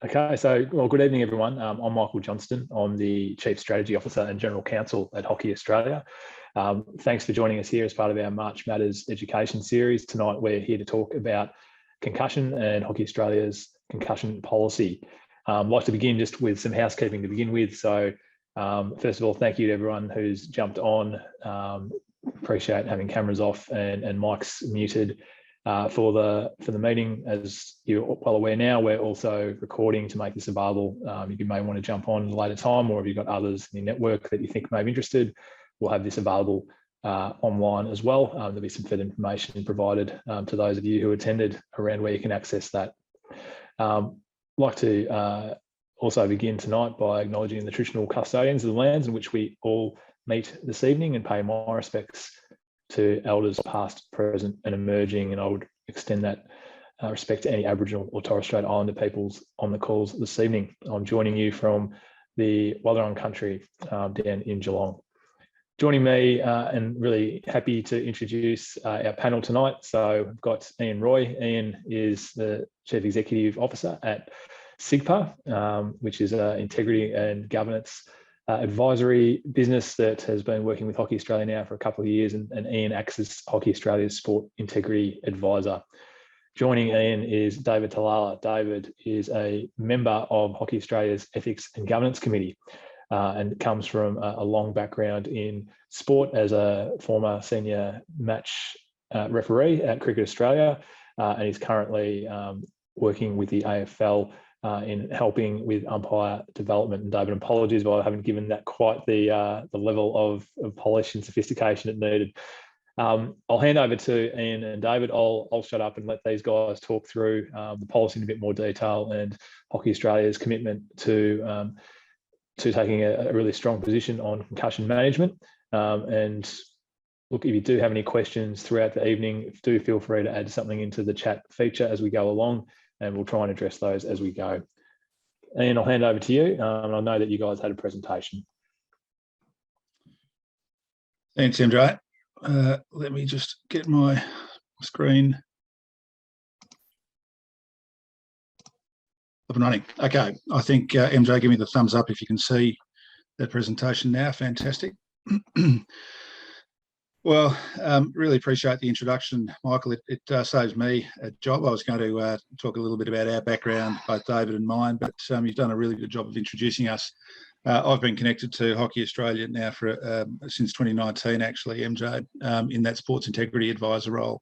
Okay, so good evening, everyone. I'm Michael Johnston. I'm the Chief Strategy Officer and General Counsel at Hockey Australia. Thanks for joining us here as part of our March Matters education series. Tonight, we're here to talk about concussion and Hockey Australia's concussion policy. I'd like to begin just with some housekeeping to begin with. So, first of all, thank you to everyone who's jumped on. Appreciate having cameras off and mics muted. For the meeting. As you're well aware now, we're also recording to make this available. You may want to jump on at a later time, or if you've got others in your network that you think may be interested, we'll have this available online as well. There'll be some further information provided to those of you who attended around where you can access that. I'd like to also begin tonight by acknowledging the traditional custodians of the lands in which we all meet this evening and pay my respects to elders past, present and emerging, and I would extend that respect to any Aboriginal or Torres Strait Islander peoples on the calls this evening. I'm joining you from the Wadawurrung country down in Geelong. Joining me and really happy to introduce our panel tonight. So we've got Ian Roy. Ian is the Chief Executive Officer at SIGPA, which is an integrity and governance advisory business that has been working with Hockey Australia now for a couple of years, and Ian acts as Hockey Australia's Sport Integrity Advisor. Joining Ian is David Talala. David is a member of Hockey Australia's Ethics and Governance Committee and comes from a long background in sport as a former senior match referee at Cricket Australia, and is currently working with the AFL in helping with umpire development. And David, apologies, but I haven't given that quite the level of polish and sophistication it needed. I'll hand over to Ian and David. I'll shut up and let these guys talk through the policy in a bit more detail and Hockey Australia's commitment to taking a really strong position on concussion management. And look, if you do have any questions throughout the evening, do feel free to add something into the chat feature as we go along, and we'll try and address those as we go. Ian, I'll hand over to you. And I know that you guys had a presentation. Thanks, MJ. Let me just get my screen up and running. Okay, I think MJ, give me the thumbs up if you can see that presentation now. Fantastic. Well, really appreciate the introduction, Michael. It saves me a job. I was going to talk a little bit about our background, both David and mine, but you've done a really good job of introducing us. I've been connected to Hockey Australia now for since 2019, actually, MJ, in that sports integrity advisor role.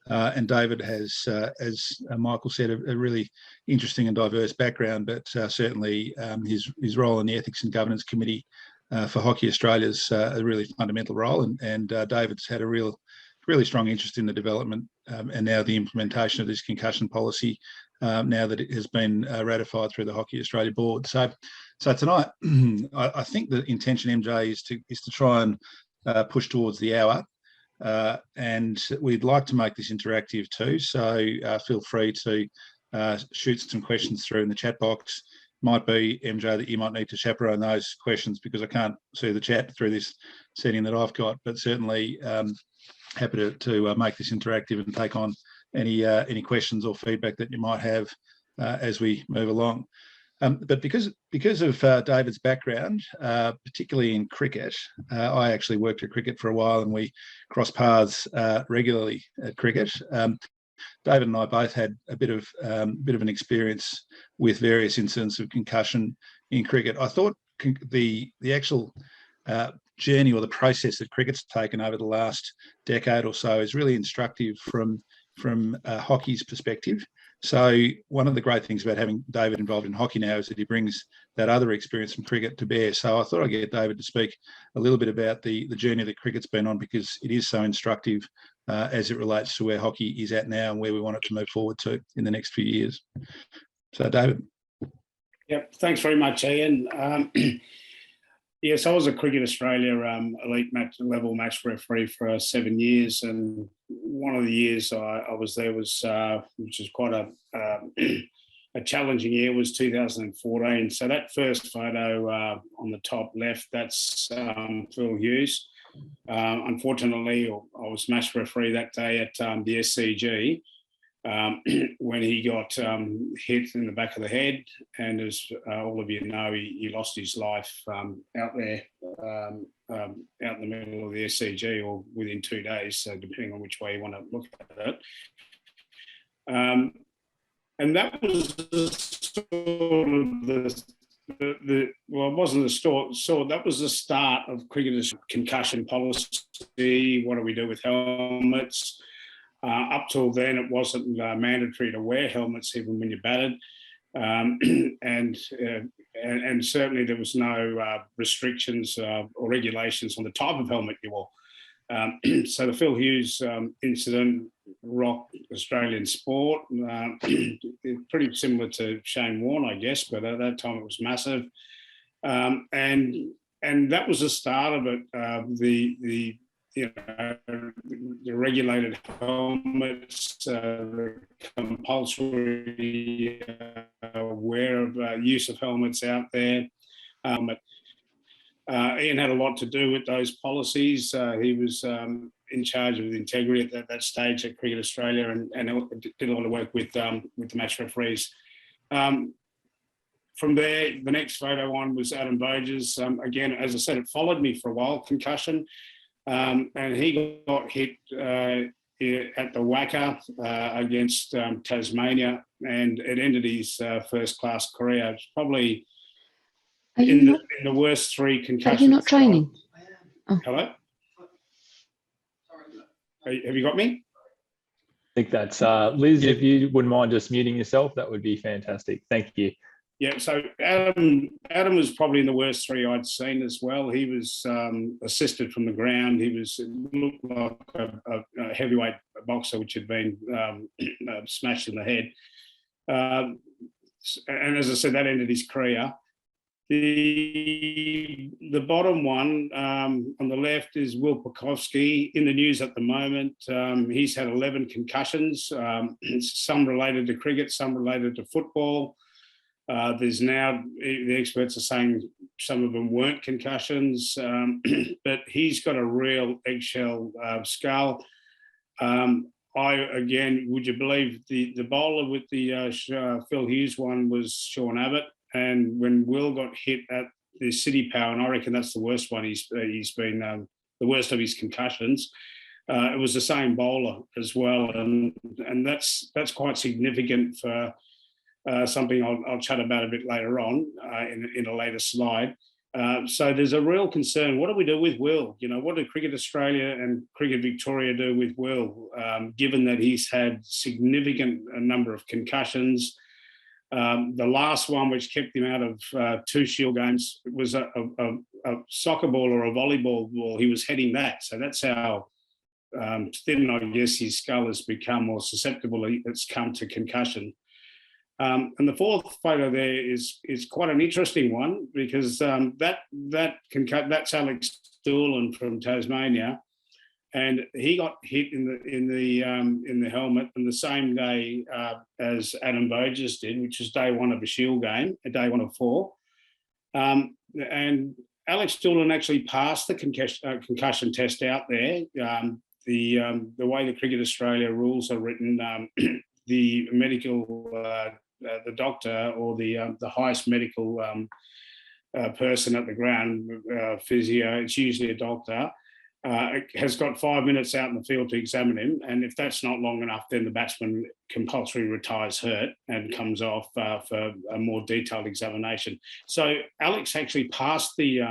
And David has, as Michael said, a really interesting and diverse background, but certainly his role in the Ethics and Governance Committee for Hockey Australia is a really fundamental role, and David's had a really strong interest in the development and now the implementation of this concussion policy now that it has been ratified through the Hockey Australia board. So tonight, I think the intention, MJ, is to try and push towards the hour, and we'd like to make this interactive too. So feel free to shoot some questions through in the chat box. Might be, MJ, that you might need to chaperone those questions because I can't see the chat through this setting that I've got, but certainly happy to make this interactive and take on any questions or feedback that you might have as we move along. But because of David's background, particularly in cricket, I actually worked at cricket for a while and we cross paths regularly at cricket. David and I both had a bit of an experience with various incidents of concussion in cricket. I thought the actual journey or the process that cricket's taken over the last decade or so is really instructive from hockey's perspective. So one of the great things about having David involved in hockey now is that he brings that other experience from cricket to bear. So I thought I'd get David to speak a little bit about the journey that cricket's been on, because it is so instructive as it relates to where hockey is at now and where we want it to move forward to in the next few years. So David. Yep, thanks very much, Ian. Yes, I was a Cricket Australia elite level match referee for 7 years, and one of the years I was there was, which is quite a challenging year, was 2014. So that first photo on the top left, that's Phil Hughes. Unfortunately, I was match referee that day at the SCG, when he got hit in the back of the head. And as all of you know, he lost his life out there, out in the middle of the SCG, or within 2 days, so depending on which way you want to look at it. And that was sort of well, it wasn't the sort, that was the start of cricketers' concussion policy. What do we do with helmets? Up till then, it wasn't mandatory to wear helmets even when you batted, and certainly there was no restrictions or regulations on the type of helmet you wore. So the Phil Hughes incident rocked Australian sport. Pretty similar to Shane Warne, I guess, but at that time it was massive, and that was the start of it. The regulated helmets, the compulsory wear of use of helmets out there. Ian had a lot to do with those policies. He was in charge of the integrity at that stage at Cricket Australia, and did a lot of work with the match referees. From there, the next photo on was Adam Boges. Again, as I said, it followed me for a while, concussion. And he got hit at the Wacker against Tasmania, and it ended his first-class career. It's probably in the worst 3 concussions. Are you not training? Oh. Hello? Have you got me? I think that's Liz. If you wouldn't mind just muting yourself, that would be fantastic. Thank you. Yeah, so Adam was probably in the worst 3 I'd seen as well. He was assisted from the ground. He looked like a heavyweight boxer which had been smashed in the head. And as I said, that ended his career. The bottom one on the left is Will Pukowski, in the news at the moment. He's had 11 concussions, some related to cricket, some related to football. There's now, the experts are saying some of them weren't concussions, but he's got a real eggshell skull. Again, would you believe the bowler with the Phil Hughes one was Sean Abbott, and when Will got hit at the City Power, and I reckon that's the worst one he's been, the worst of his concussions, it was the same bowler as well, and that's quite significant for something I'll chat about a bit later on in a later slide. So there's a real concern. What do we do with Will? You know, what do Cricket Australia and Cricket Victoria do with Will, given that he's had significant number of concussions? The last one, which kept him out of 2 Shield games, was a soccer ball or a volleyball ball. He was heading that. So that's how thin, I guess, his skull has become, or susceptible it's come to concussion. And the 4th photo there is quite an interesting one, because that's Alex Doolan from Tasmania, and he got hit in the helmet on the same day as Adam Boges did, which was day 1 of a Shield game, day 1 of 4. And Alex Doolan actually passed the concussion test out there. The way the Cricket Australia rules are written, the medical the doctor, or the highest medical person at the ground, physio, it's usually a doctor, has got 5 minutes out in the field to examine him, and if that's not long enough, then the batsman compulsory retires hurt and comes off for a more detailed examination. So Alex actually passed the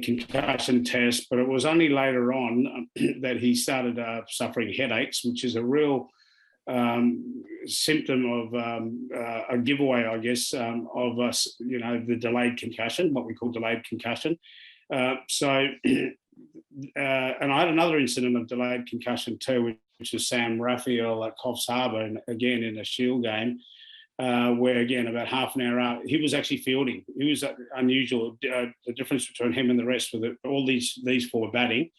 concussion test, but it was only later on that he started suffering headaches, which is a real symptom of a giveaway, I guess, of us, the delayed concussion, what we call delayed concussion. And I had another incident of delayed concussion too, which was Sam Raphael at Coffs Harbour, and again in a Shield game, where again about half an hour out, he was actually fielding. He was unusual. The difference between him and the rest was that all these 4 batting.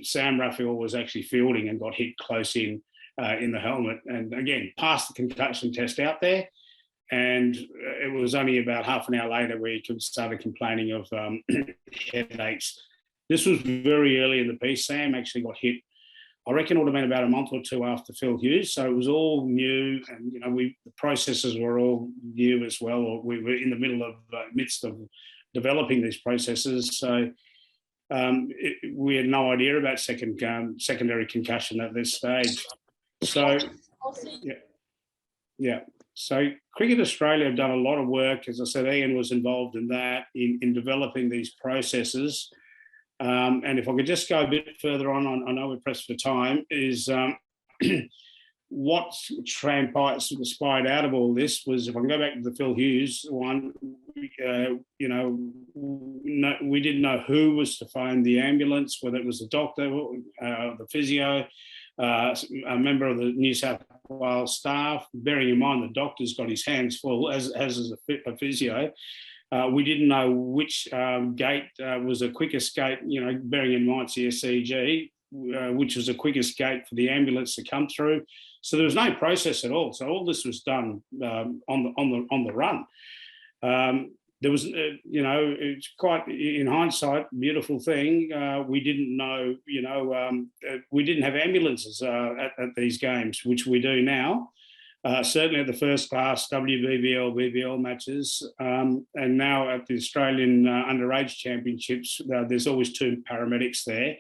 Sam Raphael was actually fielding and got hit close in the helmet, and again passed the concussion test out there. And it was only about half an hour later where he started complaining of headaches. This was very early in the piece. Sam actually got hit I reckon it would have been about a month or two after Phil Hughes. So it was all new, and the processes were all new as well. Or we were in the midst of developing these processes. So we had no idea about secondary concussion at this stage. So yeah. So Cricket Australia have done a lot of work. As I said, Ian was involved in that, in developing these processes. And if I could just go a bit further on, I know we're pressed for time, is what transpired out of all this was, if I can go back to the Phil Hughes one, we didn't know who was to phone the ambulance, whether it was the doctor, the physio, a member of the New South Wales staff, bearing in mind the doctor's got his hands full, as is a physio. We didn't know which gate was the quickest gate, bearing in mind CSCG, which was the quickest gate for the ambulance to come through. So there was no process at all. So all this was done on the run. There was, it's quite, in hindsight, beautiful thing. We didn't know, we didn't have ambulances at these games, which we do now. Certainly at the first class WBBL, BBL matches, and now at the Australian Underage Championships, there's always 2 paramedics there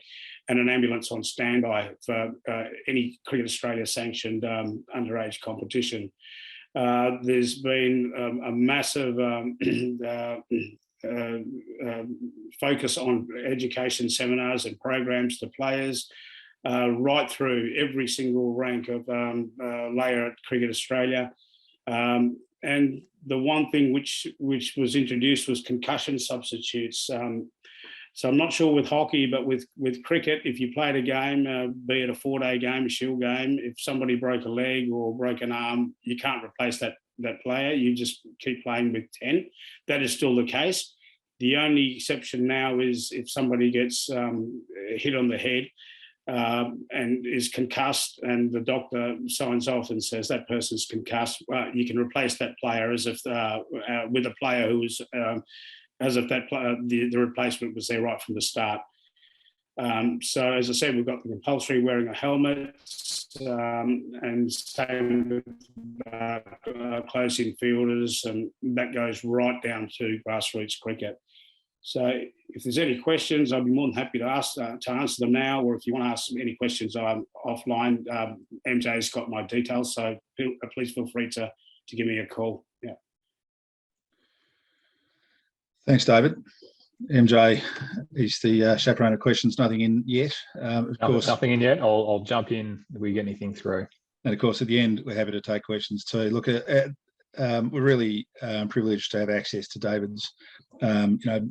and an ambulance on standby for any Cricket Australia sanctioned underage competition. There's been a massive focus on education seminars and programs to players, right through every single rank of layer at Cricket Australia. And the one thing which was introduced was concussion substitutes. So I'm not sure with hockey, but with cricket, if you played a game, be it a 4-day game, a Shield game, if somebody broke a leg or broke an arm, you can't replace that player. You just keep playing with 10. That is still the case. The only exception now is if somebody gets hit on the head and is concussed, and the doctor signs off and says that person's concussed, you can replace that player as if with a player who was as if that the replacement was there right from the start. So as I said, we've got the compulsory wearing of helmets, and same with close-in fielders, and that goes right down to grassroots cricket. So if there's any questions, I'd be more than happy to answer them now, or if you want to ask any questions offline, MJ's got my details, so please feel free to give me a call. Yeah. Thanks, David. MJ is the chaperone of questions. Nothing in yet. Of course, nothing in yet. I'll jump in if we get anything through. And of course, at the end, we're happy to take questions too. Look, we're really privileged to have access to David's,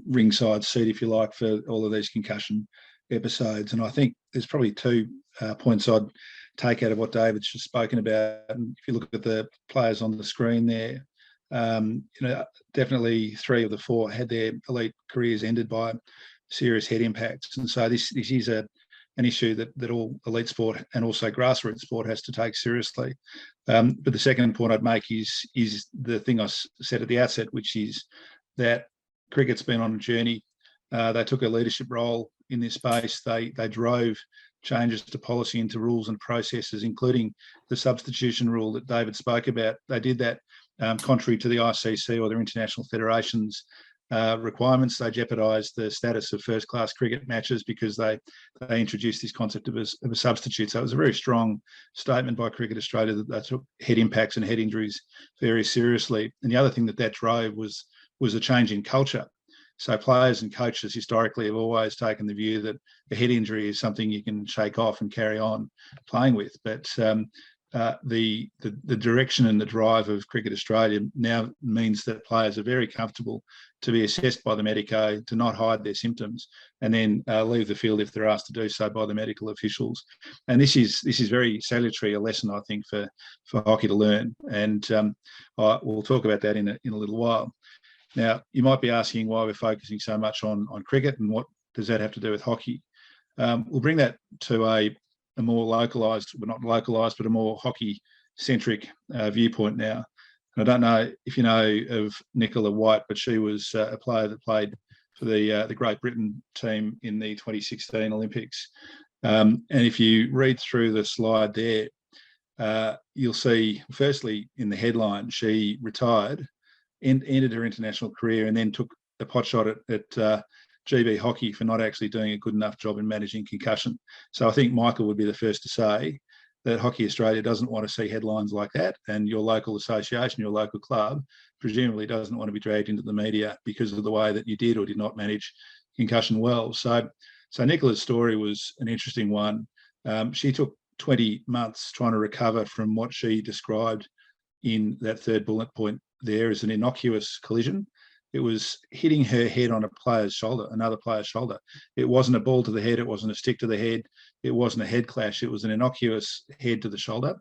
ringside seat, if you like, for all of these concussion episodes. And I think there's probably 2 points I'd take out of what David's just spoken about. And if you look at the players on the screen there, definitely 3 of the 4 had their elite careers ended by serious head impacts. And so this is an issue that all elite sport and also grassroots sport has to take seriously. But the second point I'd make is the thing I said at the outset, which is that cricket's been on a journey. They took a leadership role in this space. They drove changes to policy, into rules and processes, including the substitution rule that David spoke about. They did that contrary to the ICC or their international federations requirements. They jeopardised the status of first-class cricket matches because they introduced this concept of a substitute. So it was a very strong statement by Cricket Australia that they took head impacts and head injuries very seriously. And the other thing that drove was a change in culture. So players and coaches historically have always taken the view that a head injury is something you can shake off and carry on playing with. But the direction and the drive of Cricket Australia now means that players are very comfortable to be assessed by the medico, to not hide their symptoms, and then leave the field if they're asked to do so by the medical officials. And this is very salutary, a lesson, I think, for hockey to learn. And we'll talk about that in a little while. Now, you might be asking why we're focusing so much on cricket and what does that have to do with hockey. We'll bring that to a more localised, well, not localised, but a more hockey-centric viewpoint now. And I don't know if you know of Nicola White, but she was a player that played for the Great Britain team in the 2016 Olympics. And if you read through the slide there, you'll see, firstly, in the headline, she retired, ended her international career, and then took a pot shot at GB hockey for not actually doing a good enough job in managing concussion. So I think Michael would be the first to say that Hockey Australia doesn't want to see headlines like that, and your local association, your local club, presumably doesn't want to be dragged into the media because of the way that you did or did not manage concussion well. So Nicola's story was an interesting one. She took 20 months trying to recover from what she described in that third bullet point there as an innocuous collision. It was hitting her head on a player's shoulder, another player's shoulder. It wasn't a ball to the head. It wasn't a stick to the head. It wasn't a head clash. It was an innocuous head to the shoulder.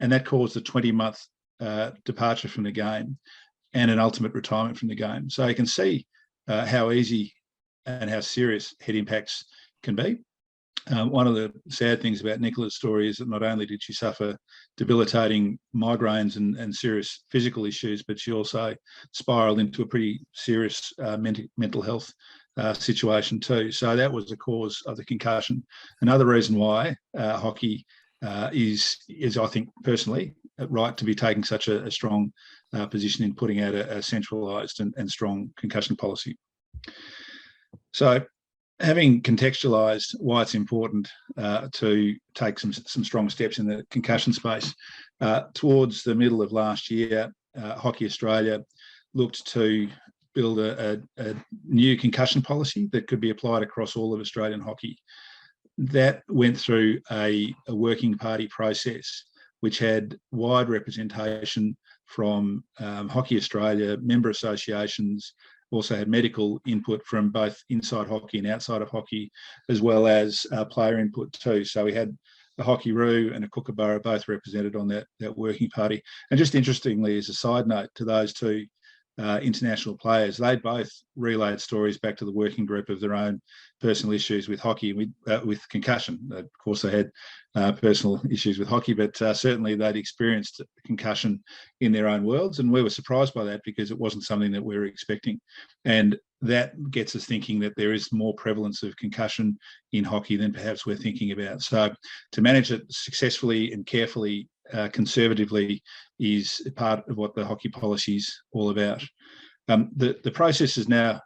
And that caused a 20-month departure from the game and an ultimate retirement from the game. So you can see how easy and how serious head impacts can be. One of the sad things about Nicola's story is that not only did she suffer debilitating migraines and serious physical issues, but she also spiraled into a pretty serious mental health situation too. So that was the cause of the concussion. Another reason why hockey is, I think, personally, right to be taking such a strong position in putting out a centralised and strong concussion policy. So, having contextualised why it's important to take some strong steps in the concussion space, towards the middle of last year, Hockey Australia looked to build a new concussion policy that could be applied across all of Australian hockey. That went through a working party process, which had wide representation from Hockey Australia, member associations, also had medical input from both inside hockey and outside of hockey, as well as player input too. So we had a Hockey-Roo and a Kookaburra both represented on that working party. And just interestingly, as a side note to those two international players, they both relayed stories back to the working group of their own personal issues with hockey, with concussion. Of course, they had personal issues with hockey, but certainly they'd experienced concussion in their own worlds. And we were surprised by that because it wasn't something that we were expecting. And that gets us thinking that there is more prevalence of concussion in hockey than perhaps we're thinking about. So to manage it successfully and carefully, conservatively, is part of what the hockey policy is all about. The process is now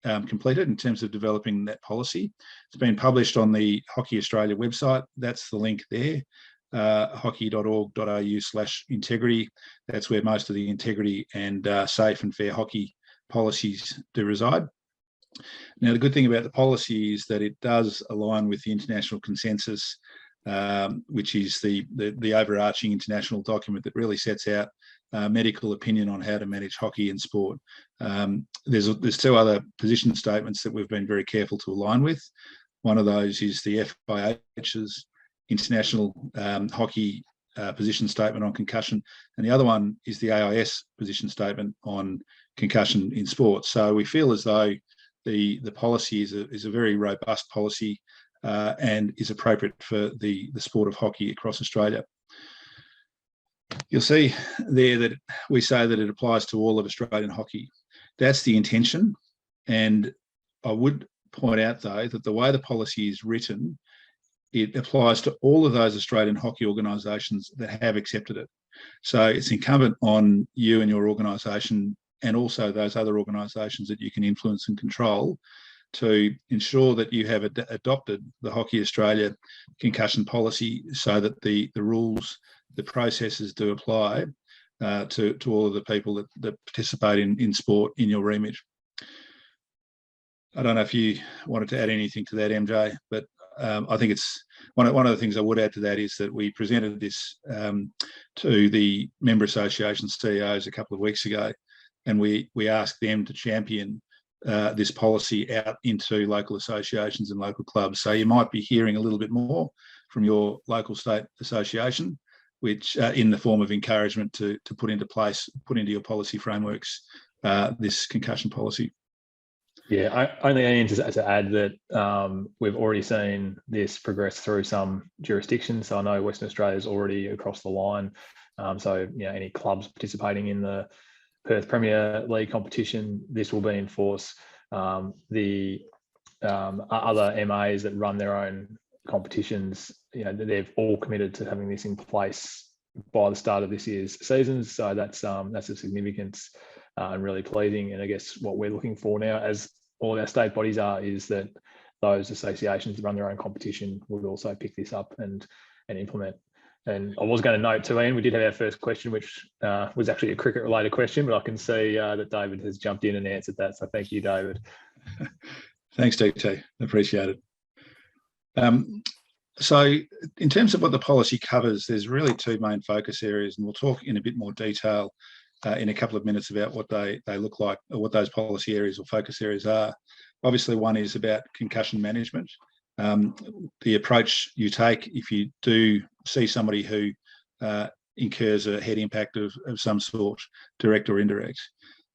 completed in terms of developing that policy. It's been published on the Hockey Australia website. That's the link there, hockey.org.au/integrity. That's where most of the integrity and safe and fair hockey policies do reside. Now, the good thing about the policy is that it does align with the international consensus, which is the overarching international document that really sets out medical opinion on how to manage hockey and sport. There's two other position statements that we've been very careful to align with. One of those is the FIH's international hockey position statement on concussion, and the other one is the AIS position statement on concussion in sport. So we feel as though the policy is a very robust policy and is appropriate for the sport of hockey across Australia. You'll see there that we say that it applies to all of Australian hockey. That's the intention. And I would point out, though, that the way the policy is written, it applies to all of those Australian hockey organisations that have accepted it. So it's incumbent on you and your organisation, and also those other organisations that you can influence and control, to ensure that you have adopted the Hockey Australia concussion policy so that the rules, the processes do apply to all of the people that participate in sport in your remit. I don't know if you wanted to add anything to that, MJ, but I think it's one of the things I would add to that is that we presented this to the member association CEOs a couple of weeks ago, and we asked them to champion this policy out into local associations and local clubs. So you might be hearing a little bit more from your local state association, which in the form of encouragement to put into place, put into your policy frameworks, this concussion policy. Yeah, I only need to add that we've already seen this progress through some jurisdictions. So I know Western Australia is already across the line. So any clubs participating in the Perth Premier League competition, this will be in force. The other MAs that run their own competitions, they've all committed to having this in place by the start of this year's seasons. So that's a significance and really pleasing. And I guess what we're looking for now, as all of our state bodies are, is that those associations that run their own competition would also pick this up and implement. And I was going to note too, Ian, we did have our first question, which was actually a cricket-related question, but I can see that David has jumped in and answered that. So thank you, David. Thanks, DT. Appreciate it. So in terms of what the policy covers, there's really two main focus areas, and we'll talk in a bit more detail in a couple of minutes about what they look like, or what those policy areas or focus areas are. Obviously, one is about concussion management. The approach you take if you do see somebody who incurs a head impact of some sort, direct or indirect.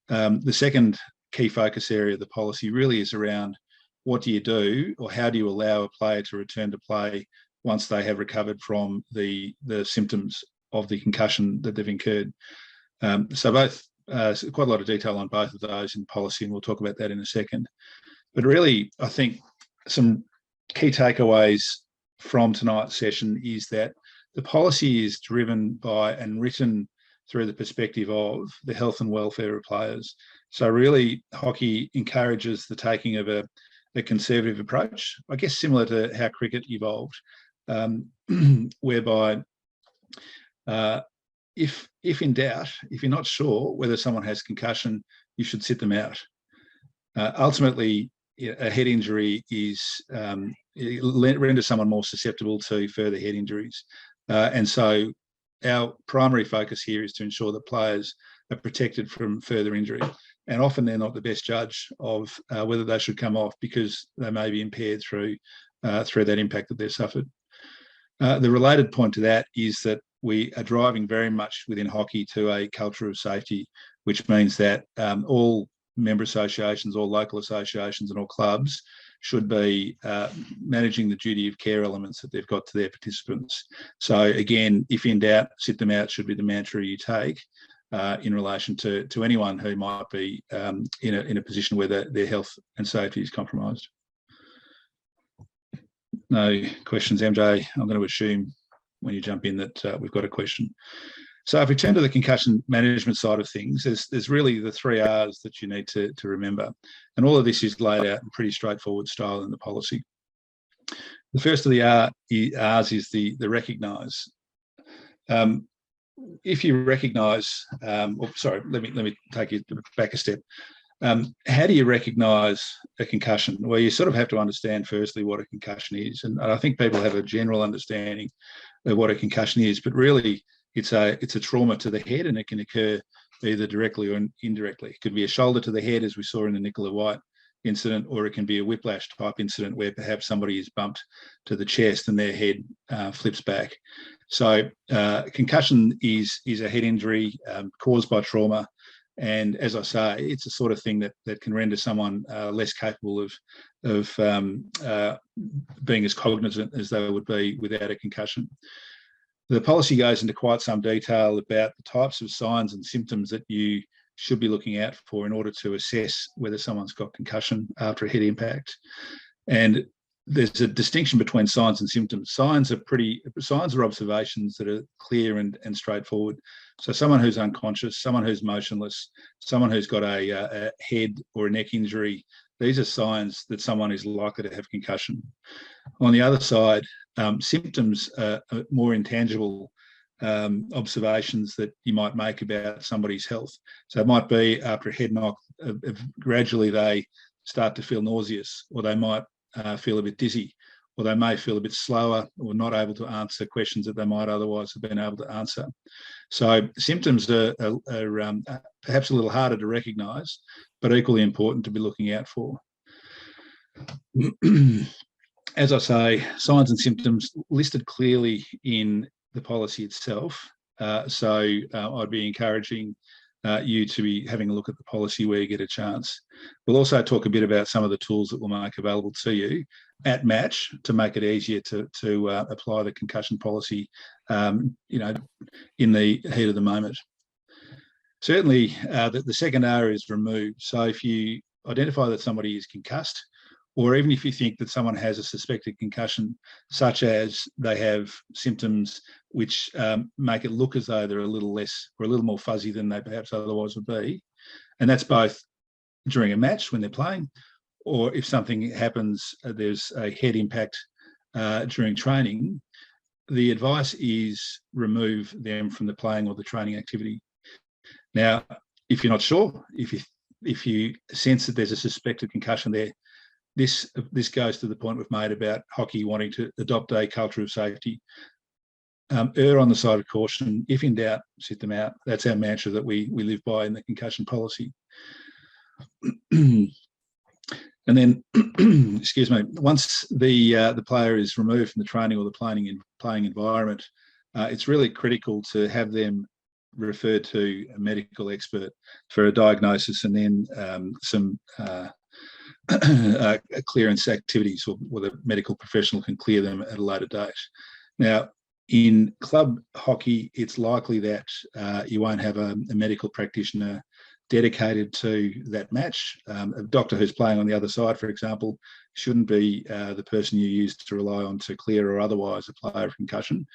The second key focus area of the policy really is around what do you do, or how do you allow a player to return to play once they have recovered from the symptoms of the concussion that they've incurred. So both, quite a lot of detail on both of those in policy, and we'll talk about that in a second. But really, I think some key takeaways from tonight's session is that the policy is driven by and written through the perspective of the health and welfare of players. So really, hockey encourages the taking of a conservative approach, I guess similar to how cricket evolved, whereby if in doubt, if you're not sure whether someone has concussion, you should sit them out. Ultimately, a head injury renders someone more susceptible to further head injuries. And so our primary focus here is to ensure that players are protected from further injury. And often they're not the best judge of whether they should come off, because they may be impaired through that impact that they've suffered. The related point to that is that we are driving very much within hockey to a culture of safety, which means that all member associations, all local associations and all clubs should be managing the duty of care elements that they've got to their participants. So again, if in doubt, sit them out should be the mantra you take in relation to anyone who might be in a position where their health and safety is compromised. No questions, MJ. I'm going to assume when you jump in that we've got a question. So if we turn to the concussion management side of things, there's really the 3 R's that you need to remember. And all of this is laid out in pretty straightforward style in the policy. The first of the R's is the recognise. If you recognise, sorry, let me take you back a step. How do you recognise a concussion? Well, you sort of have to understand firstly what a concussion is. And I think people have a general understanding of what a concussion is, but really it's a trauma to the head, and it can occur either directly or indirectly. It could be a shoulder to the head, as we saw in the Nicola White incident, or it can be a whiplash type incident where perhaps somebody is bumped to the chest and their head flips back. So concussion is a head injury caused by trauma. And as I say, it's the sort of thing that can render someone less capable of being as cognizant as they would be without a concussion. The policy goes into quite some detail about the types of signs and symptoms that you should be looking out for in order to assess whether someone's got concussion after a head impact. And there's a distinction between signs and symptoms. Signs are observations that are clear and straightforward. So someone who's unconscious, someone who's motionless, someone who's got a head or a neck injury, these are signs that someone is likely to have concussion. On the other side, symptoms are more intangible observations that you might make about somebody's health. So it might be after a head knock, gradually they start to feel nauseous, or they might feel a bit dizzy, or they may feel a bit slower or not able to answer questions that they might otherwise have been able to answer. So symptoms are perhaps a little harder to recognise, but equally important to be looking out for. As I say, signs and symptoms listed clearly in the policy itself. So I'd be encouraging you to be having a look at the policy where you get a chance. We'll also talk a bit about some of the tools that we'll make available to you at match to make it easier to apply the concussion policy, in the heat of the moment. Certainly, the second R is remove. So if you identify that somebody is concussed, or even if you think that someone has a suspected concussion, such as they have symptoms which make it look as though they're a little less or a little more fuzzy than they perhaps otherwise would be. And that's both during a match when they're playing, or if something happens, there's a head impact during training, the advice is remove them from the playing or the training activity. Now, if you're not sure, if you sense that there's a suspected concussion there, this goes to the point we've made about hockey wanting to adopt a culture of safety. Err on the side of caution. If in doubt, sit them out. That's our mantra that we live by in the concussion policy. And then, excuse me, once the player is removed from the training or the playing environment, it's really critical to have them referred to a medical expert for a diagnosis, and then some clearance activities, or the medical professional can clear them at a later date. Now, in club hockey, it's likely that you won't have a medical practitioner dedicated to that match. A doctor who's playing on the other side, for example, shouldn't be the person you use to rely on to clear or otherwise a player of concussion.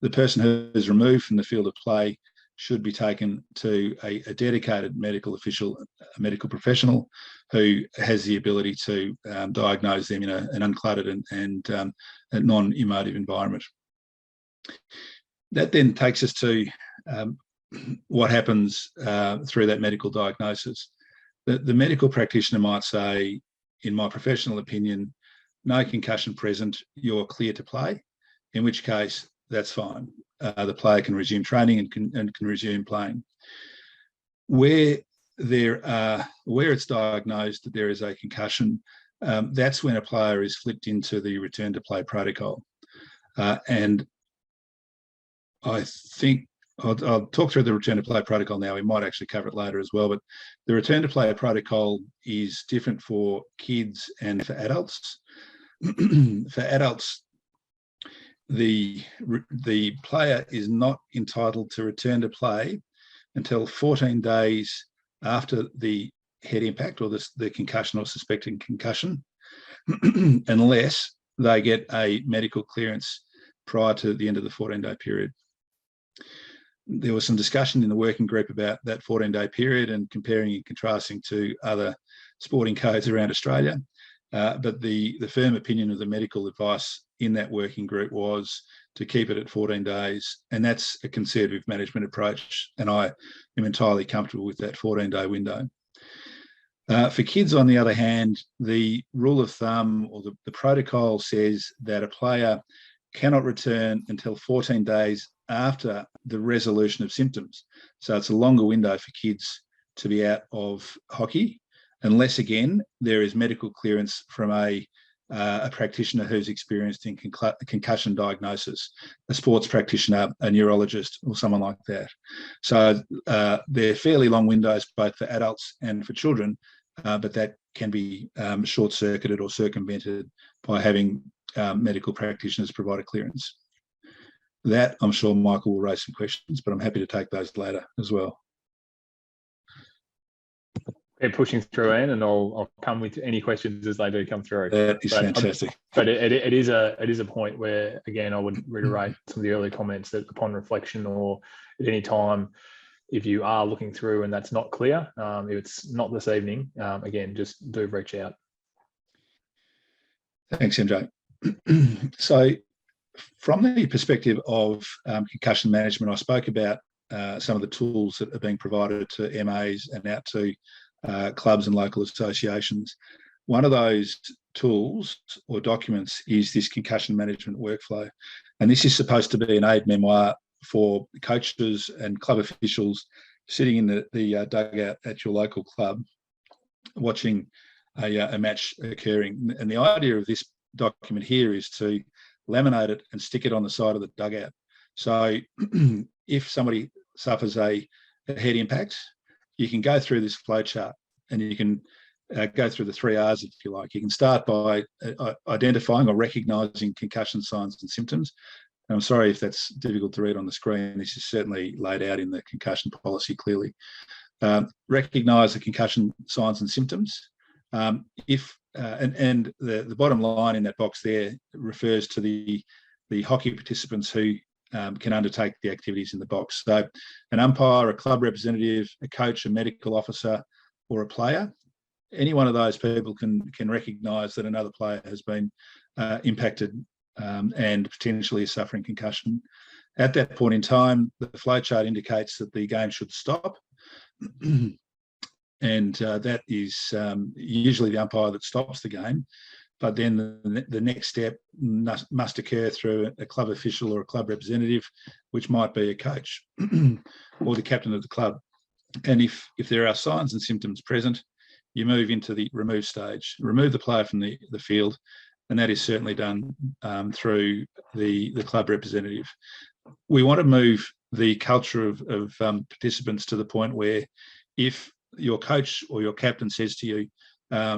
The person who is removed from the field of play should be taken to a dedicated medical official, a medical professional who has the ability to diagnose them in an uncluttered and a non-emotive environment. That then takes us to what happens through that medical diagnosis. The medical practitioner might say, in my professional opinion, no concussion present, you're clear to play, in which case that's fine. The player can resume training and can resume playing. Where it's diagnosed that there is a concussion, that's when a player is flipped into the return to play protocol. And I think I'll talk through the return to play protocol now. We might actually cover it later as well, but the return to play protocol is different for kids and for adults. For adults, the player is not entitled to return to play until 14 days after the head impact or the concussion or suspected concussion, unless they get a medical clearance prior to the end of the 14-day period. There was some discussion in the working group about that 14-day period and comparing and contrasting to other sporting codes around Australia. But the firm opinion of the medical advice in that working group was to keep it at 14 days. And that's a conservative management approach. And I am entirely comfortable with that 14-day window. For kids, on the other hand, the rule of thumb or the protocol says that a player cannot return until 14 days after the resolution of symptoms. So it's a longer window for kids to be out of hockey, unless, again, there is medical clearance from a practitioner who's experienced in concussion diagnosis, a sports practitioner, a neurologist, or someone like that. So they're fairly long windows, both for adults and for children, but that can be short-circuited or circumvented by having medical practitioners provide a clearance. That, I'm sure Michael will raise some questions, but I'm happy to take those later as well. Keep pushing through, Ian, and I'll come with any questions as they do come through. That is fantastic. But it is a point where, again, I would reiterate some of the early comments that upon reflection or at any time, if you are looking through and that's not clear, if it's not this evening, again, just do reach out. Thanks, MJ. So from the perspective of concussion management, I spoke about some of the tools that are being provided to MAs and out to clubs and local associations. One of those tools or documents is this concussion management workflow. And this is supposed to be an aid memoir for coaches and club officials sitting in the dugout at your local club, watching a match occurring. And the idea of this document here is to laminate it and stick it on the side of the dugout. So if somebody suffers a head impact, you can go through this flowchart and you can go through the 3 R's, if you like. You can start by identifying or recognising concussion signs and symptoms. And I'm sorry if that's difficult to read on the screen. This is certainly laid out in the concussion policy clearly. Recognise the concussion signs and symptoms. If and the bottom line in that box there refers to the hockey participants who can undertake the activities in the box. So an umpire, a club representative, a coach, a medical officer, or a player, any one of those people can recognise that another player has been impacted and potentially is suffering concussion. At that point in time, the flowchart indicates that the game should stop. And that is usually the umpire that stops the game. But then the next step must occur through a club official or a club representative, which might be a coach or the captain of the club. And if there are signs and symptoms present, you move into the remove stage, remove the player from the field, and that is certainly done through the club representative. We want to move the culture of participants to the point where if your coach or your captain says to you,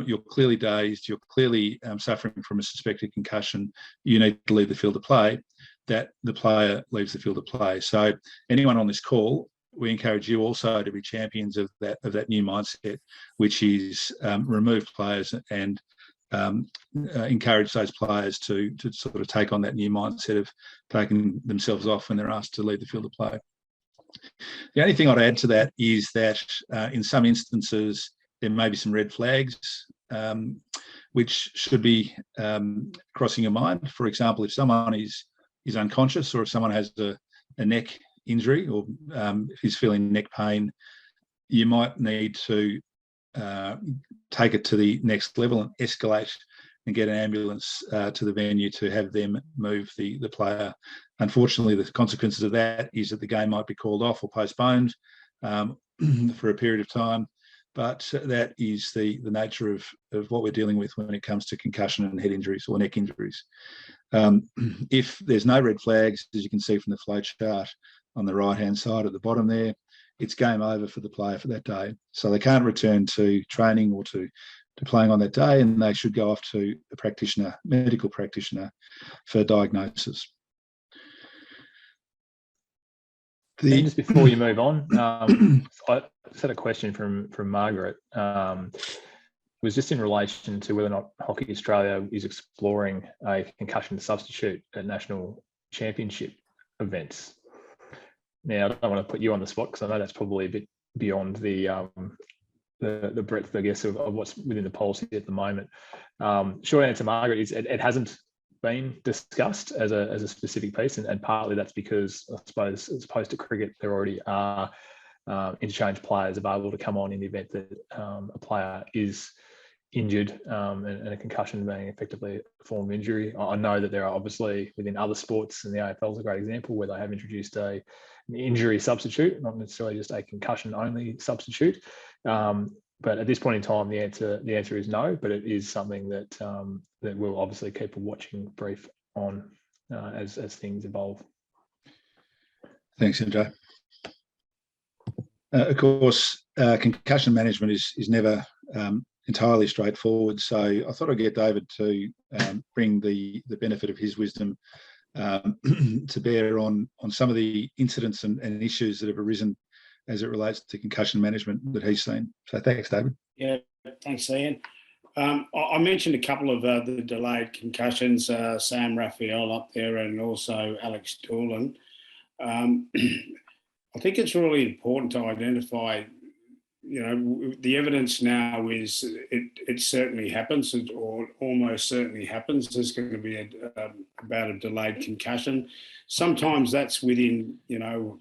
you're clearly dazed, you're clearly suffering from a suspected concussion, you need to leave the field of play, that the player leaves the field of play. So anyone on this call, we encourage you also to be champions of that new mindset, which is remove players and encourage those players to sort of take on that new mindset of taking themselves off when they're asked to leave the field of play. The only thing I'd add to that is that in some instances, there may be some red flags which should be crossing your mind. For example, if someone is unconscious or if someone has a neck injury or if he's feeling neck pain, you might need to take it to the next level and escalate and get an ambulance to the venue to have them move the player. Unfortunately, the consequences of that is that the game might be called off or postponed for a period of time. But that is the nature of what we're dealing with when it comes to concussion and head injuries or neck injuries. If there's no red flags, as you can see from the flow chart on the right-hand side at the bottom there, it's game over for the player for that day. So they can't return to training or to playing on that day, and they should go off to a practitioner, medical practitioner, for diagnosis. Just before you move on, I just had a question from Margaret. Was just in relation to whether or not Hockey Australia is exploring a concussion substitute at national championship events. Now, I don't want to put you on the spot because I know that's probably a bit beyond the breadth, I guess, of what's within the policy at the moment. Short answer, Margaret, is it hasn't been discussed as a specific piece, and partly that's because, I suppose, as opposed to cricket, there already are interchange players available to come on in the event that a player is injured, and a concussion being effectively a form of injury. I know that there are obviously within other sports, and the AFL is a great example where they have introduced an injury substitute, not necessarily just a concussion only substitute. But at this point in time, the answer is no. But it is something that that we'll obviously keep a watching brief on as things evolve. Thanks, Andrew. Of course, concussion management is never entirely straightforward. So I thought I'd get David to bring the benefit of his wisdom to bear on some of the incidents and issues that have arisen as it relates to concussion management that he's seen. So thanks, David. Yeah, thanks, Ian. I mentioned a couple of the delayed concussions, Sam Raphael up there and also Alex Doolan. I think it's really important to identify, the evidence now is it certainly happens, or almost certainly happens. There's going to be about a delayed concussion. Sometimes that's within,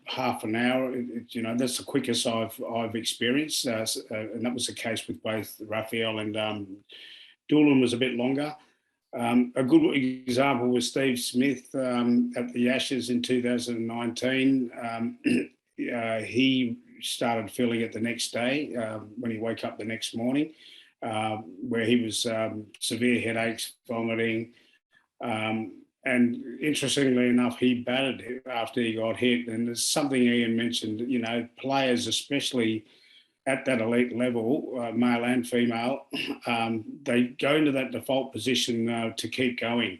half an hour. That's the quickest I've experienced, and that was the case with both Raphael and Doolan was a bit longer. A good example was Steve Smith at the Ashes in 2019. He started feeling it the next day when he woke up the next morning, where he was severe headaches, vomiting. And interestingly enough, he batted after he got hit. And there's something Ian mentioned, players, especially at that elite level, male and female, they go into that default position to keep going.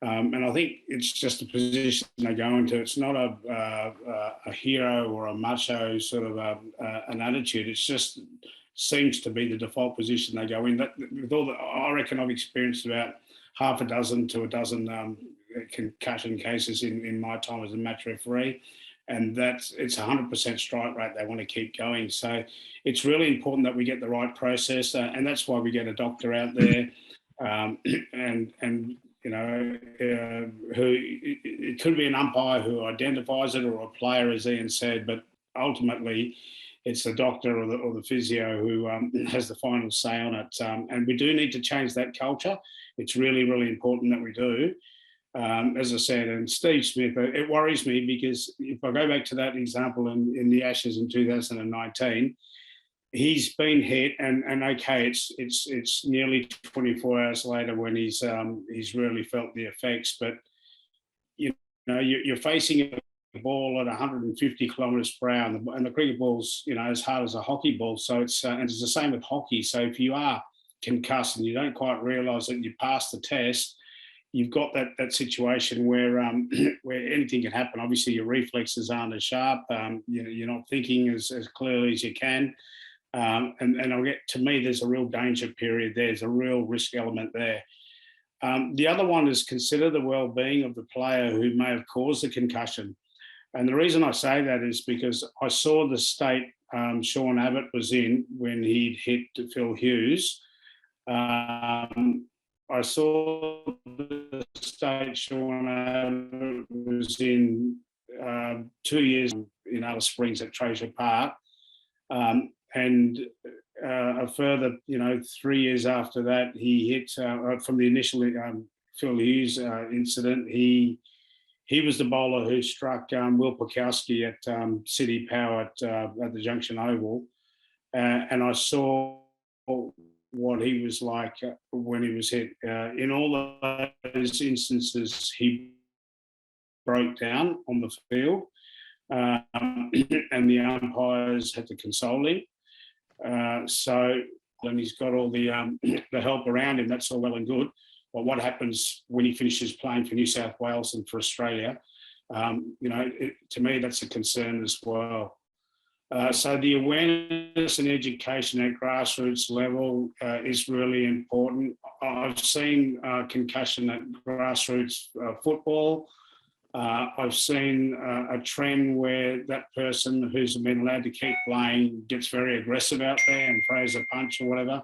And I think it's just a position they go into. It's not a hero or a macho sort of an attitude. It's just seems to be the default position they go in. That, with all the, I reckon I've experienced about half a dozen to a dozen concussion cases in my time as a match referee, and it's 100% strike rate. They want to keep going. So it's really important that we get the right process, and that's why we get a doctor out there, and you know, who it could be an umpire who identifies it, or a player, as Ian said, but ultimately it's the doctor or the physio who has the final say on it. And we do need to change that culture. It's really, really important that we do. As I said, and Steve Smith, it worries me because if I go back to that example in the Ashes in 2019, he's been hit, and okay, it's nearly 24 hours later when he's really felt the effects. But you know, you're facing a ball at 150 kilometres per hour, and the cricket ball's, you know, as hard as a hockey ball. So it's and it's the same with hockey. So if you are concussed and you don't quite realise that you passed the test, you've got that situation where where anything can happen. Obviously, your reflexes aren't as sharp. You know, you're not thinking as clearly as you can. And I'll get, to me, there's a real danger period there. There's a real risk element there. The other one is consider the well-being of the player who may have caused the concussion. And the reason I say that is because I saw the state Sean Abbott was in when he'd hit Phil Hughes. I saw the state Sean Abbott was in 2 years in Alice Springs at Treasure Park. And a further, 3 years after that, he hit from the initial Phil Hughes incident. He was the bowler who struck Will Pukowski at City Power at the Junction Oval, and I saw what he was like when he was hit. In all those instances, he broke down on the field, and the umpires had to console him. And he's got all the help around him. That's all well and good. But what happens when he finishes playing for New South Wales and for Australia? To me, that's a concern as well. So the awareness and education at grassroots level is really important. I've seen concussion at grassroots football. I've seen a trend where that person who's been allowed to keep playing gets very aggressive out there and throws a punch or whatever.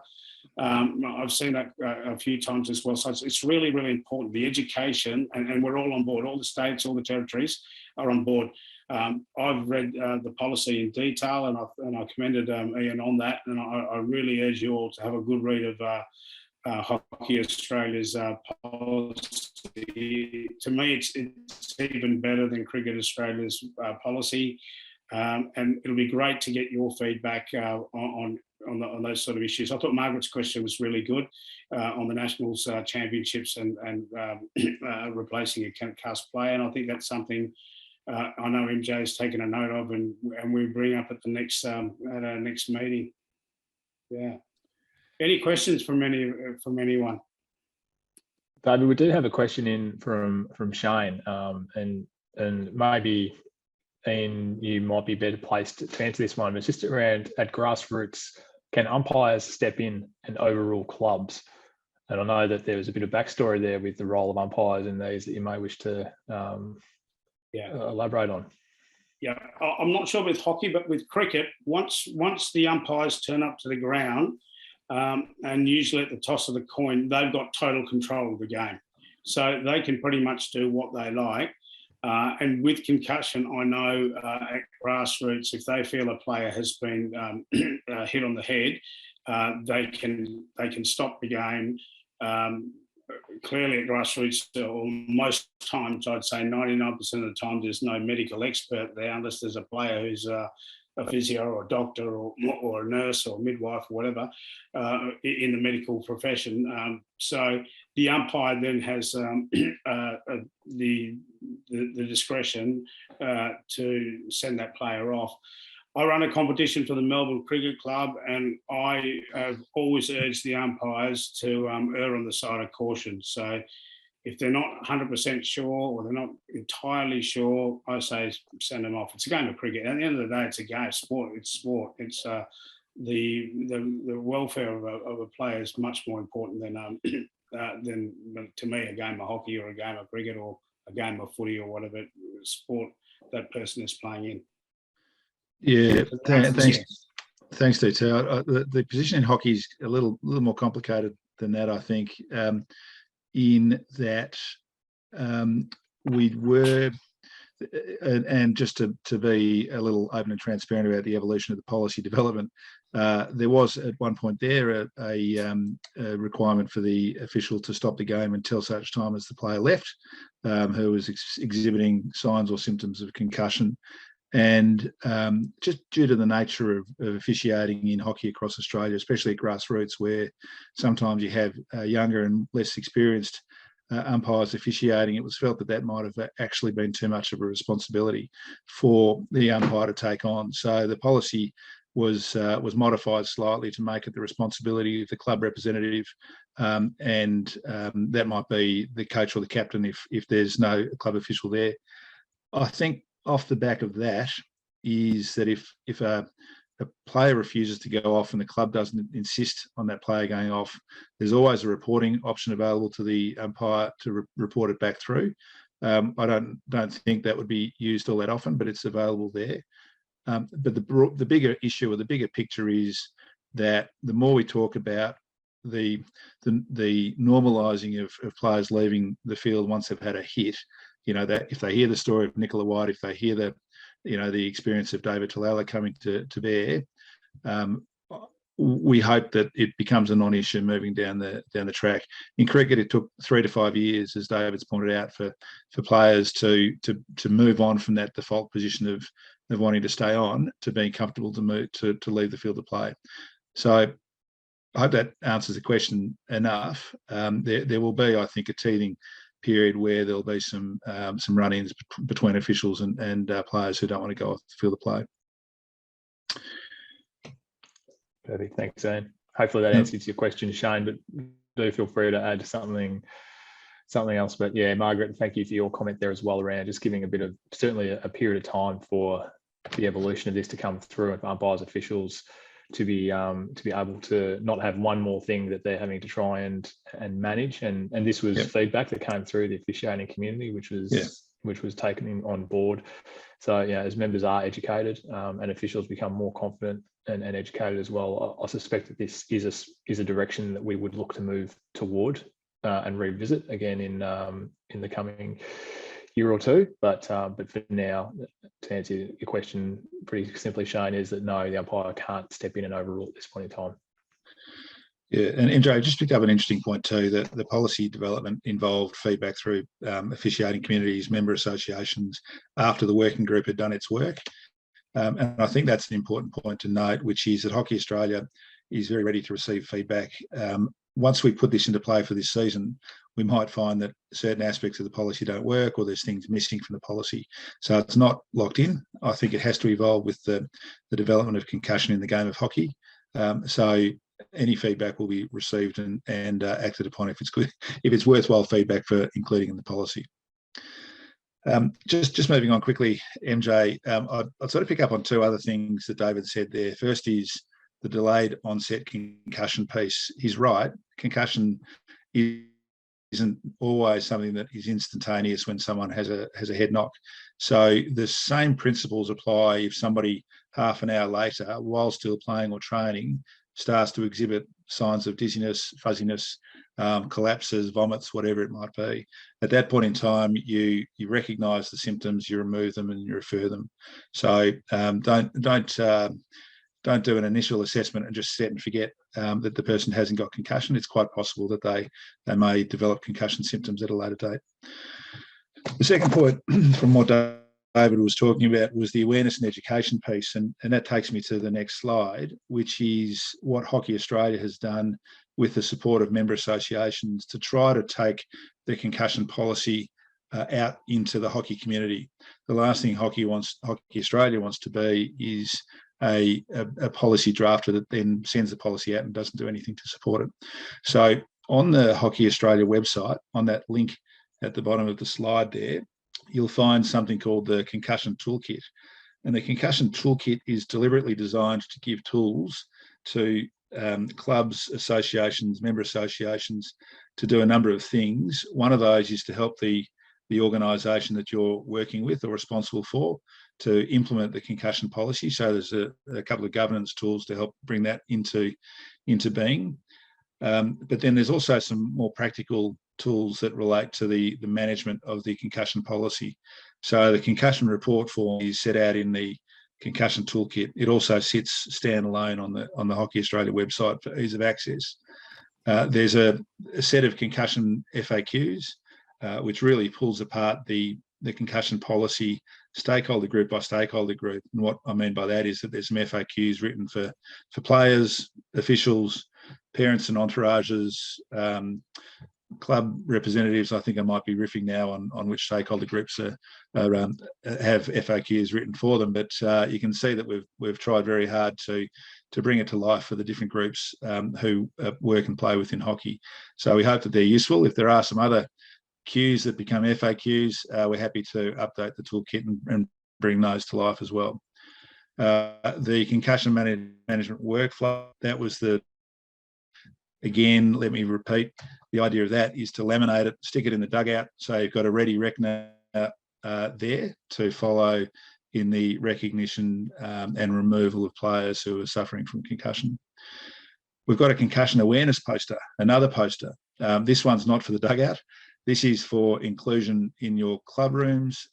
I've seen that a few times as well. So it's really, really important. The education, and we're all on board. All the states, all the territories are on board. I've read the policy in detail, and I commended Ian on that. And I really urge you all to have a good read of Hockey Australia's policy. To me, it's even better than Cricket Australia's policy, and it'll be great to get your feedback on those sort of issues. I thought Margaret's question was really good on the Nationals championships and replacing a concussed player, and I think that's something I know MJ's taken a note of, and we bring up at the next at our next meeting. Yeah. Any questions from anyone? David, we do have a question in from Shane, and maybe Ian, you might be better placed to answer this one. But it's just around at grassroots, can umpires step in and overrule clubs? And I know that there was a bit of backstory there with the role of umpires in these that you may wish to elaborate on. Yeah, I'm not sure with hockey, but with cricket, once the umpires turn up to the ground, and usually at the toss of the coin, they've got total control of the game. So they can pretty much do what they like. And with concussion, I know at grassroots, if they feel a player has been hit on the head, they can stop the game. Clearly at grassroots, or most times, I'd say 99% of the time, there's no medical expert there unless there's a player who's a physio or a doctor or a nurse or midwife or whatever in the medical profession. So the umpire then has the discretion to send that player off. I run a competition for the Melbourne Cricket Club, and I have always urged the umpires to err on the side of caution. So if they're not 100% sure or they're not entirely sure, I say send them off. It's a game of cricket. At the end of the day, it's a game. Sport. It's sport. It's the welfare of a player is much more important than to me a game of hockey or a game of cricket or a game of footy or whatever sport that person is playing in. Yeah, thanks, DT. The position in hockey is a little more complicated than that, I think, in that we were, and just to be a little open and transparent about the evolution of the policy development, there was at one point there a requirement for the official to stop the game until such time as the player left, who was exhibiting signs or symptoms of concussion. And just due to the nature of officiating in hockey across Australia, especially at grassroots, where sometimes you have younger and less experienced umpires officiating, it was felt that might have actually been too much of a responsibility for the umpire to take on. So the policy was modified slightly to make it the responsibility of the club representative, and that might be the coach or the captain if there's no club official there. I think off the back of that is that if a player refuses to go off and the club doesn't insist on that player going off, there's always a reporting option available to the umpire to report it back through. I don't think that would be used all that often, but it's available there. But the bigger issue or the bigger picture is that the more we talk about the normalising of players leaving the field once they've had a hit, that if they hear the story of Nicola White, if they hear the experience of David Talala coming to bear, we hope that it becomes a non-issue moving down the track. In cricket, it took 3 to 5 years, as David's pointed out, for players to move on from that default position of wanting to stay on to being comfortable to move to leave the field of play. So I hope that answers the question enough. There will be, I think, a teething period where there'll be some run-ins between officials and players who don't want to go off the field of play. Perfect. Thanks, Ian. Hopefully that answers your question, Shane, but do feel free to add something else. But yeah, Margaret, thank you for your comment there as well around just giving certainly a period of time for the evolution of this to come through and umpires, officials to be able to not have one more thing that they're having to try and manage. And this was feedback that came through the officiating community, which was taken on board. So yeah, as members are educated and officials become more confident and educated as well, I suspect that this is a direction that we would look to move toward and revisit again in the coming year or two. But for now, to answer your question pretty simply, Shane, is that no, the umpire can't step in and overrule at this point in time. Yeah, and MJ just picked up an interesting point too, that the policy development involved feedback through officiating communities, member associations, after the working group had done its work. And I think that's an important point to note, which is that Hockey Australia is very ready to receive feedback. Once we put this into play for this season, we might find that certain aspects of the policy don't work or there's things missing from the policy. So it's not locked in. I think it has to evolve with the development of concussion in the game of hockey. So any feedback will be received and acted upon if it's good, if it's worthwhile feedback for including in the policy. Just moving on quickly, MJ, I'd sort of pick up on two other things that David said there. First is the delayed onset concussion piece. He's right. Concussion isn't always something that is instantaneous when someone has a head knock. So the same principles apply if somebody half an hour later, while still playing or training, starts to exhibit signs of dizziness, fuzziness, collapses, vomits, whatever it might be. At that point in time, you recognise the symptoms, you remove them, and you refer them. So don't do an initial assessment and just set and forget that the person hasn't got concussion. It's quite possible that they may develop concussion symptoms at a later date. The second point from what David was talking about was the awareness and education piece, and that takes me to the next slide, which is what Hockey Australia has done with the support of member associations to try to take the concussion policy out into the hockey community. The last thing Hockey Australia wants to be is a policy drafter that then sends the policy out and doesn't do anything to support it. So on the Hockey Australia website, on that link at the bottom of the slide there, you'll find something called the Concussion Toolkit. And the Concussion Toolkit is deliberately designed to give tools to clubs, associations, member associations to do a number of things. One of those is to help the organisation that you're working with or responsible for to implement the concussion policy. So there's a couple of governance tools to help bring that into being. But then there's also some more practical tools that relate to the management of the concussion policy. So the concussion report form is set out in the Concussion Toolkit. It also sits standalone on the Hockey Australia website for ease of access. There's a set of concussion FAQs, which really pulls apart the concussion policy stakeholder group by stakeholder group. And what I mean by that is that there's some FAQs written for players, officials, parents and entourages, club representatives. I think I might be riffing now on which stakeholder groups have FAQs written for them, but you can see that we've tried very hard to bring it to life for the different groups who work and play within hockey. So we hope that they're useful. If there are some other Qs that become FAQs, we're happy to update the toolkit and bring those to life as well. The concussion management workflow, that was again, let me repeat, the idea of that is to laminate it, stick it in the dugout, so you've got a ready reckoner there to follow in the recognition and removal of players who are suffering from concussion. We've got a concussion awareness poster, another poster. This one's not for the dugout. This is for inclusion in your club rooms,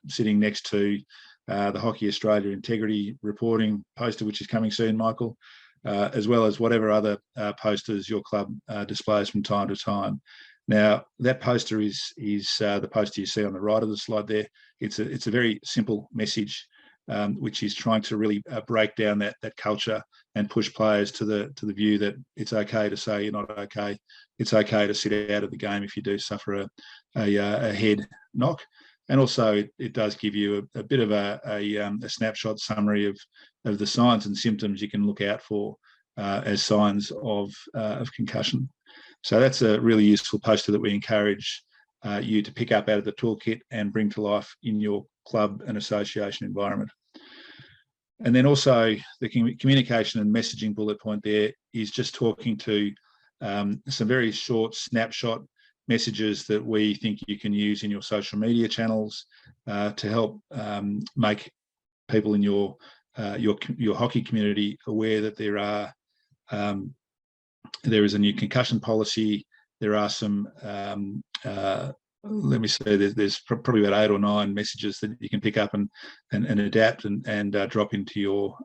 sitting next to the Hockey Australia integrity reporting poster, which is coming soon, Michael, as well as whatever other posters your club displays from time to time. Now, that poster is the poster you see on the right of the slide there. It's a very simple message, which is trying to really break down that culture and push players to the view that it's okay to say you're not okay. It's okay to sit out of the game if you do suffer a head knock. And also, it does give you a bit of a snapshot summary of the signs and symptoms you can look out for as signs of concussion. So that's a really useful poster that we encourage you to pick up out of the toolkit and bring to life in your club and association environment. And then also the communication and messaging bullet point there is just talking to some very short snapshot messages that we think you can use in your social media channels to help make people in your hockey community aware that there is a new concussion policy. There are some let me say there's probably about 8 or 9 messages that you can pick up and adapt and drop into your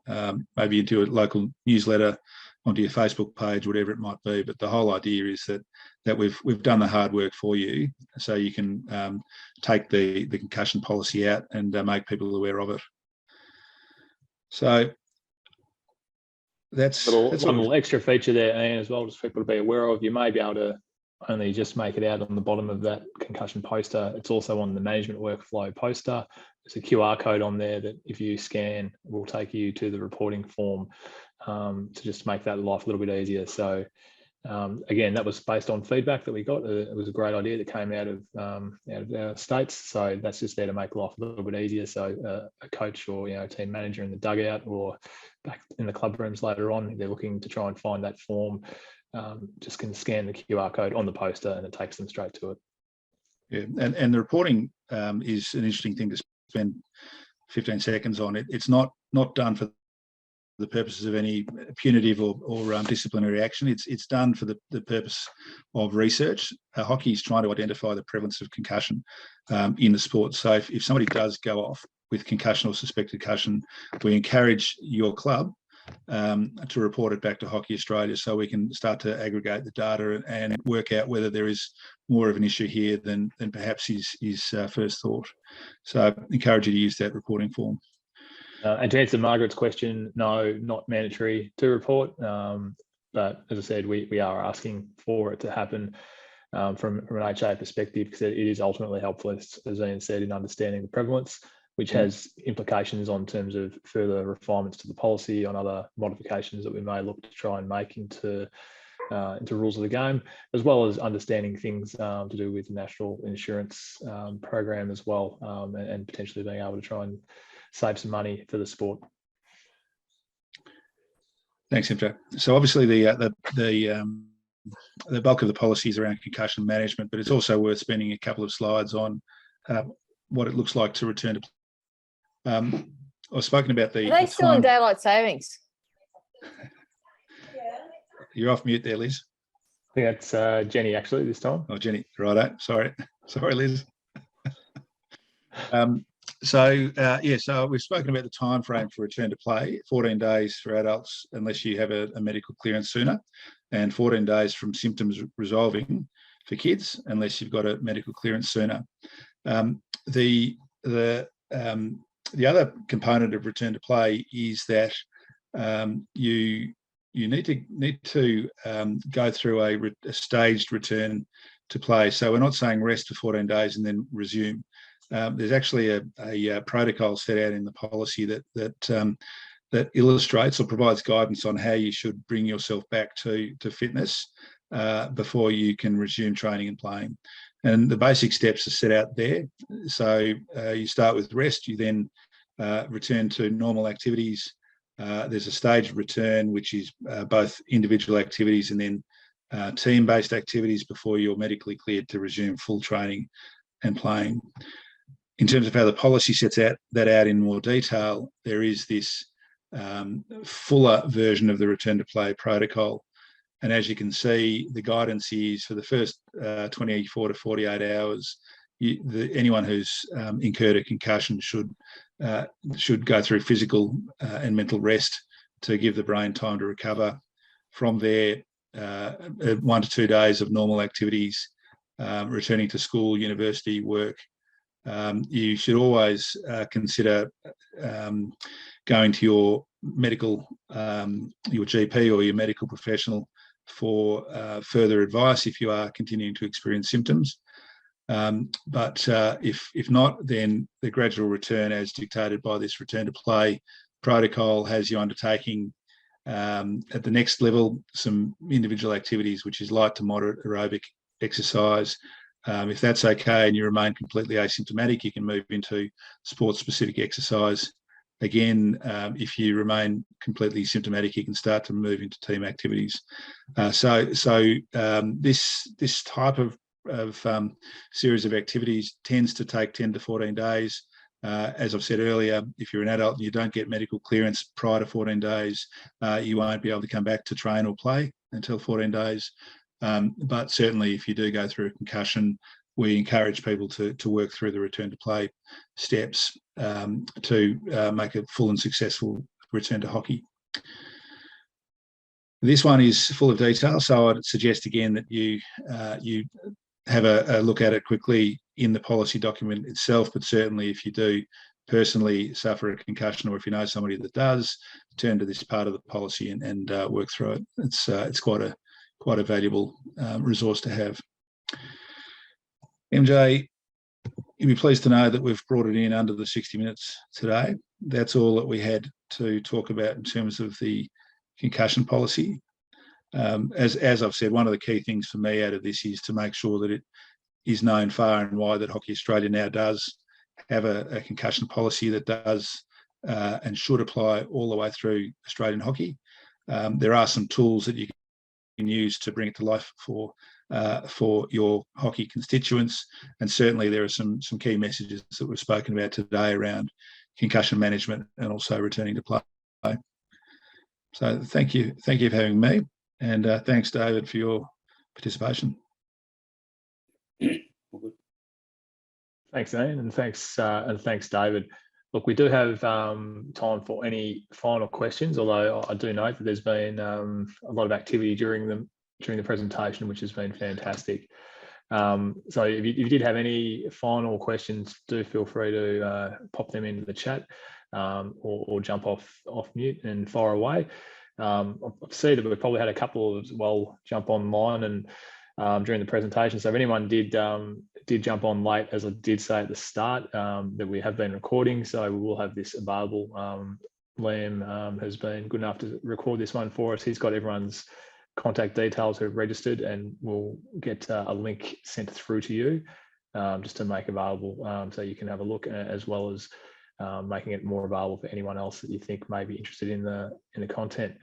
maybe into a local newsletter, onto your Facebook page, whatever it might be. But the whole idea is that we've done the hard work for you, so you can take the concussion policy out and make people aware of it. So that's one little extra feature there, Ian, as well, just for people to be aware of. You may be able to only just make it out on the bottom of that concussion poster. It's also on the management workflow poster. There's a QR code on there that if you scan will take you to the reporting form to just make that life a little bit easier. So again, that was based on feedback that we got. It was a great idea that came out of our states. So that's just there to make life a little bit easier. So a coach or team manager in the dugout or back in the club rooms later on, if they're looking to try and find that form, just can scan the QR code on the poster and it takes them straight to it. Yeah, and the reporting is an interesting thing to spend 15 seconds on. It's not done for the purposes of any punitive or disciplinary action. It's done for the purpose of research. Hockey is trying to identify the prevalence of concussion in the sport. So if somebody does go off with concussion or suspected concussion, we encourage your club to report it back to Hockey Australia so we can start to aggregate the data and work out whether there is more of an issue here than perhaps is first thought. So I encourage you to use that reporting form. And to answer Margaret's question, no, not mandatory to report. But as I said, we are asking for it to happen from an HA perspective, because it is ultimately helpful, as Ian said, in understanding the prevalence, which has implications on terms of further refinements to the policy, on other modifications that we may look to try and make into rules of the game, as well as understanding things to do with the national insurance program as well, and potentially being able to try and save some money for the sport. Thanks, Imre. So obviously the bulk of the policy is around concussion management, but it's also worth spending a couple of slides on what it looks like to return to. I've spoken about the. Are they still in daylight savings? You're off mute there, Liz. I think that's Jenny actually this time. Oh, Jenny, righto. Sorry, Liz. So we've spoken about the time frame for return to play: 14 days for adults, unless you have a medical clearance sooner, and 14 days from symptoms resolving for kids, unless you've got a medical clearance sooner. The other component of return to play is that you need to go through a staged return to play. So we're not saying rest for 14 days and then resume. There's actually a protocol set out in the policy that illustrates or provides guidance on how you should bring yourself back to fitness before you can resume training and playing. And the basic steps are set out there. So you start with rest, you then return to normal activities. There's a staged return, which is both individual activities and then team-based activities before you're medically cleared to resume full training and playing. In terms of how the policy sets that out in more detail, there is this fuller version of the return to play protocol. And as you can see, the guidance is for the first 24 to 48 hours, anyone who's incurred a concussion should go through physical and mental rest to give the brain time to recover. From there, 1 to 2 days of normal activities, returning to school, university, work. You should always consider going to your medical, your GP or your medical professional for further advice if you are continuing to experience symptoms. But if not, then the gradual return as dictated by this return to play protocol has you undertaking at the next level some individual activities, which is light to moderate aerobic exercise. If that's okay and you remain completely asymptomatic, you can move into sport-specific exercise. Again, if you remain completely symptomatic, you can start to move into team activities. This type of series of activities tends to take 10 to 14 days. As I've said earlier, if you're an adult and you don't get medical clearance prior to 14 days, you won't be able to come back to train or play until 14 days. But certainly if you do go through a concussion, we encourage people to work through the return to play steps to make a full and successful return to hockey. This one is full of detail, so I'd suggest again that you have a look at it quickly in the policy document itself, but certainly if you do personally suffer a concussion or if you know somebody that does, turn to this part of the policy and work through it. It's quite a valuable resource to have. MJ, you'll be pleased to know that we've brought it in under the 60 minutes today. That's all that we had to talk about in terms of the concussion policy. As I've said, one of the key things for me out of this is to make sure that it is known far and wide that Hockey Australia now does have a concussion policy that does and should apply all the way through Australian hockey. There are some tools that you can use to bring it to life for your hockey constituents, and certainly there are some key messages that we've spoken about today around concussion management and also returning to play. So thank you for having me, and thanks, David, for your participation. Thanks, Ian, and thanks, David. Look, we do have time for any final questions, although I do note that there's been a lot of activity during the presentation, which has been fantastic. So if you did have any final questions, do feel free to pop them into the chat or jump off mute and fire away. I see that we've probably had a couple as well jump online and during the presentation. So if anyone did jump on late, as I did say at the start, that we have been recording, so we will have this available. Liam has been good enough to record this one for us. He's got everyone's contact details who have registered, and we'll get a link sent through to you just to make available so you can have a look, as well as making it more available for anyone else that you think may be interested in the content.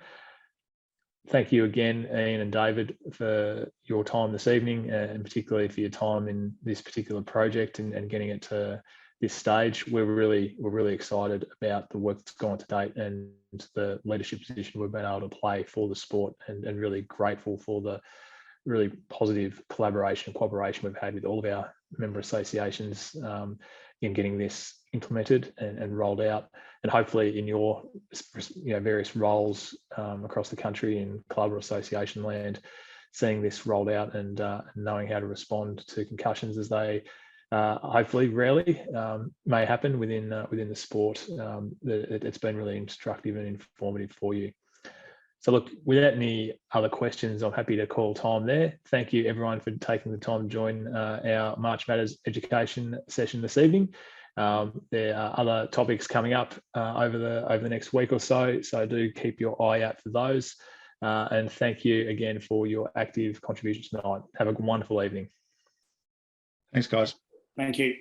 thank you again, Ian and David, for your time this evening, and particularly for your time in this particular project and getting it to this stage. We're really excited about the work that's gone to date and the leadership position we've been able to play for the sport, and really grateful for the really positive collaboration and cooperation we've had with all of our member associations in getting this implemented and rolled out, and hopefully in your various roles across the country in club or association land, seeing this rolled out and knowing how to respond to concussions as they hopefully rarely may happen within the sport. It's been really instructive and informative for you. So look, without any other questions, I'm happy to call time there. Thank you everyone for taking the time to join our March Matters education session this evening. There are other topics coming up over the next week or so do keep your eye out for those. And thank you again for your active contribution tonight. Have a wonderful evening. Thanks, guys. Thank you.